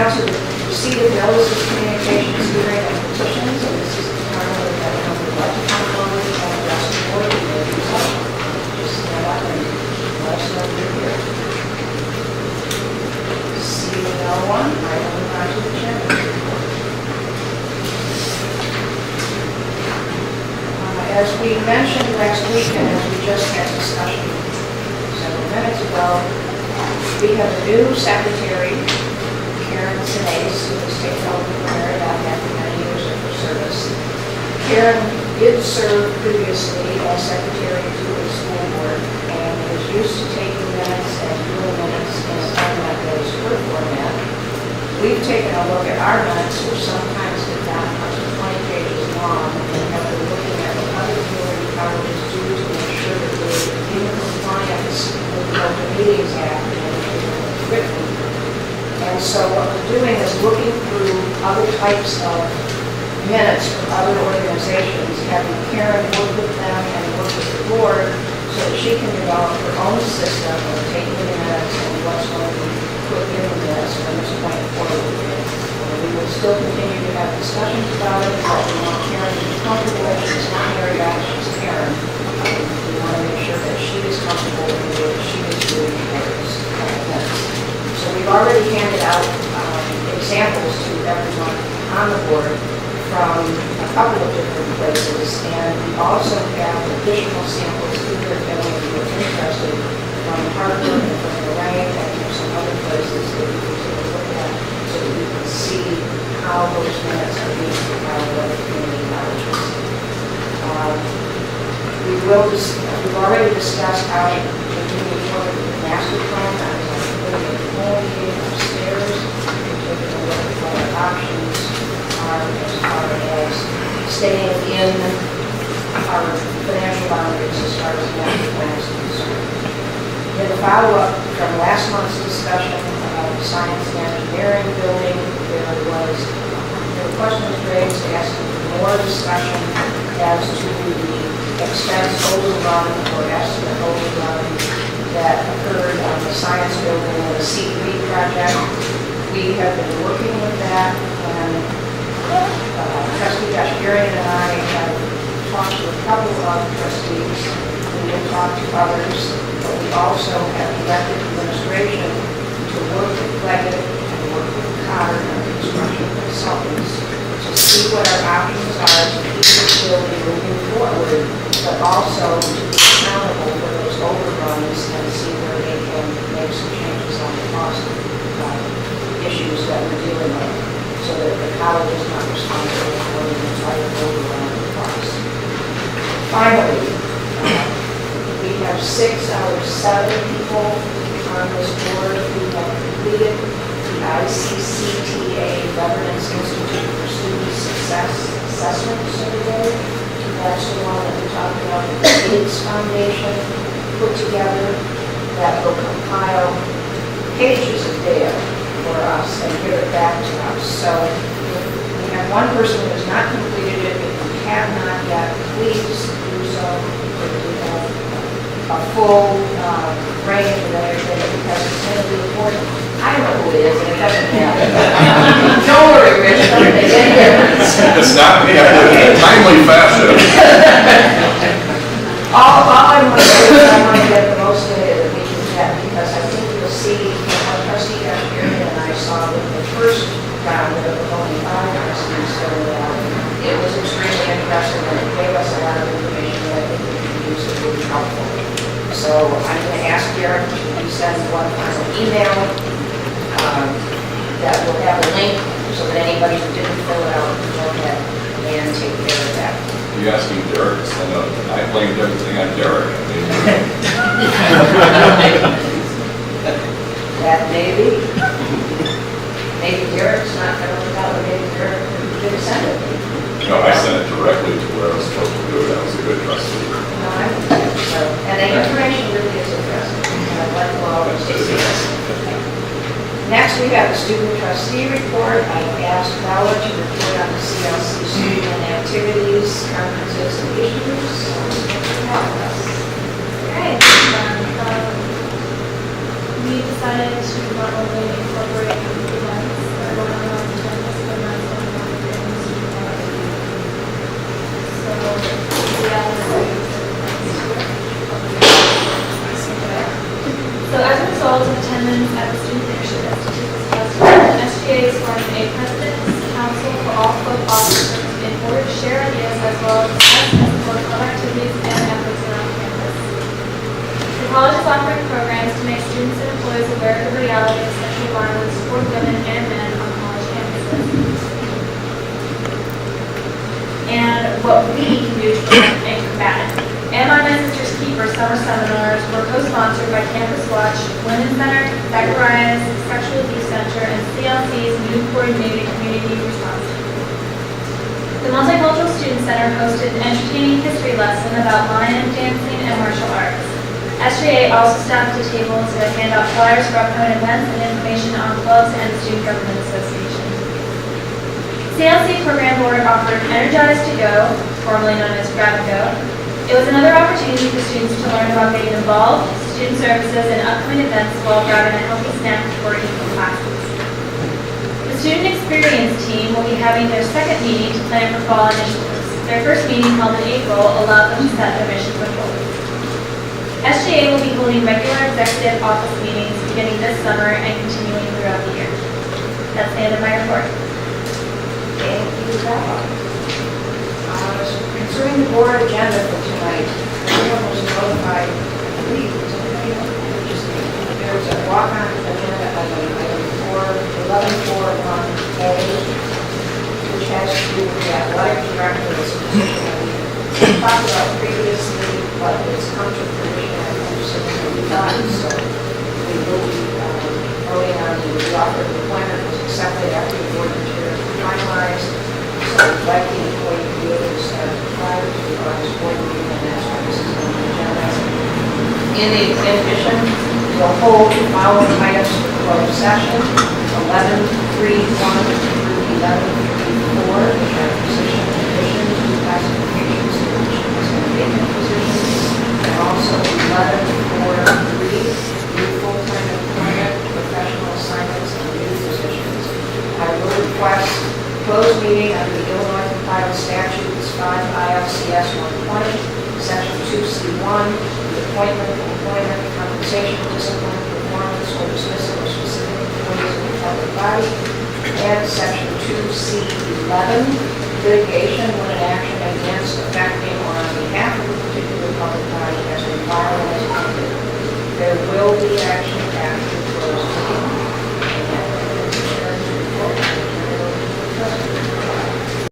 down to the receipt of notices, communications, hearing, and petitions, and this is the time that anyone would like to come forward and address the board, you may do so. Just stand up and let us know you're here. Seeing no one, I will move on to the chairman's report. As we mentioned last week, and as we just had discussion several minutes ago, we have a new secretary, Karen Sinais, who has taken over from Mary Beth after many years of her service. Karen did serve previously as secretary to the school board and is used to taking minutes and doing minutes in a format that is her format. We've taken a look at our minutes, which sometimes have gotten up to 20 pages long, and have been looking at what other community colleges do to make sure that we're in compliance with the Open Meetings Act and written. And so what we're doing is looking through other types of minutes from other organizations, having Karen work with them and work with the board so that she can develop her own system of taking the minutes and what's going to be put in the minutes from this point forward. We will still continue to have discussions about it, but we want Karen to be comfortable with. She's not Mary Beth, she's Karen. We want to make sure that she is comfortable with the way she is doing hers minutes. So we've already handed out examples to everyone on the board from a couple of different places, and we also have additional samples here if any of you are interested from Harvard and from Lorraine and from some other places that we can take a look at so that we can see how those minutes are being compiled by the community colleges. We've already discussed how we're moving forward with the master plan. I was on the committee at home meeting upstairs. We're taking a look at what our options are as far as staying in our financial boundaries as far as the master plan is concerned. In the follow-up from last month's discussion about the science and engineering building, there were questions raised asking for more discussion as to the expense overrun or estimate overrun that occurred on the science building and the C3 project. We have been working with that, and Trustee Josh and I have talked to a couple of trustees. We will talk to others, but we also have directed administration to work with Leggett and work with Cotter and construction consultants to see what our options are to keep this building moving forward, but also to be accountable for those overruns and see where they can make some changes on the cost issues that we're dealing with, so that the college is not responsible for the entire overrun of the cost. Finally, we have 6 out of 7 people on this board who have completed the ICCTA Governance Institute for Student Success Assessment Survey. That's the one that we talked about that the Gates Foundation put together that will compile pages of data for us and give it back to us. So we have one person who has not completed it. If you have not yet, please do so. We have a full range of everything because it's going to be important. I know who it is, and it doesn't matter. Don't worry, Rich. Don't make any difference. It's not in a timely fashion. All I want to do is I want to get the most data that we can get, because I think you'll see what Trustee Ashbury and I saw with the first round of the only 5 trustees filled out. It was extremely interesting, and it gave us a lot of information that I think we can use that will be helpful. So I'm going to ask Derek to send one final email that will have a link so that anybody who didn't fill it out can go ahead and take care of that. You're asking Derek to send out, I blamed everything on Derek. That maybe Derek's not going to look out, or maybe Derek didn't send it. No, I sent it directly to where I was supposed to do it. I was a good trustee. No, I don't think so. And the information really is interesting. I'd like to always see it. Next, we have the Student Trustee report. I've asked Bella to report on the CLC student activities, conferences, and issues. Okay. We decided to not only incorporate events or a president's council for all club officers in order to share ideas as well as discuss and support club activities and efforts around campus. The college is offering programs to make students and employees aware of the reality of sexual violence toward women and men on college campuses, and what we can do to prevent and combat it. And My Sister's Keeper summer seminars were co-sponsored by Campus Watch, Women's Center, Zacharias Sexual Abuse Center, and CLC's new coordinated community response team. The Multicultural Student Center hosted an entertaining history lesson about lion dancing and martial arts. SJA also staffed a table to hand out flyers for upcoming events and information on clubs and the Student Government Association. CLC Program Board offered Energized to Go, formerly known as Grab and Go. It was another opportunity for students to learn about getting involved, student services, and upcoming events while grabbing a healthy snack before evening classes. The Student Experience Team will be having their second meeting to plan for fall initiatives. Their first meeting held in April allowed them to set their mission for goals. SJA will be holding regular executive office meetings beginning this summer and continuing throughout the year. That's the end of my report. Thank you, Bella. Concerning the board agenda for tonight, everyone was notified, I believe, there's a walk-on agenda item 1141A, which has to do with the athletic director's position that we talked about previously, but it's come to fruition and will be done. So we will be voting on the offer of employment was accepted after the board materials were finalized. So we'd like the employee to be able to start prior to the August board meeting, and that's why this is on the agenda. In addition, we'll hold the following items for closed session: 11.3.1 through 11.3.4, which are position additions, classifications, positions, and vacant positions, and also 11.4.3, new full-time employment, professional assignments, and new positions. I will request closed meeting under the Illinois compiled statutes 5 ILCS 120, section 2C1, the appointment, employment, compensation, discipline, performance, or dismissal of specific employees of the public body, and section 2C11, litigation when an action against, affecting, or on behalf of a particular public body has been filed as appointed. There will be action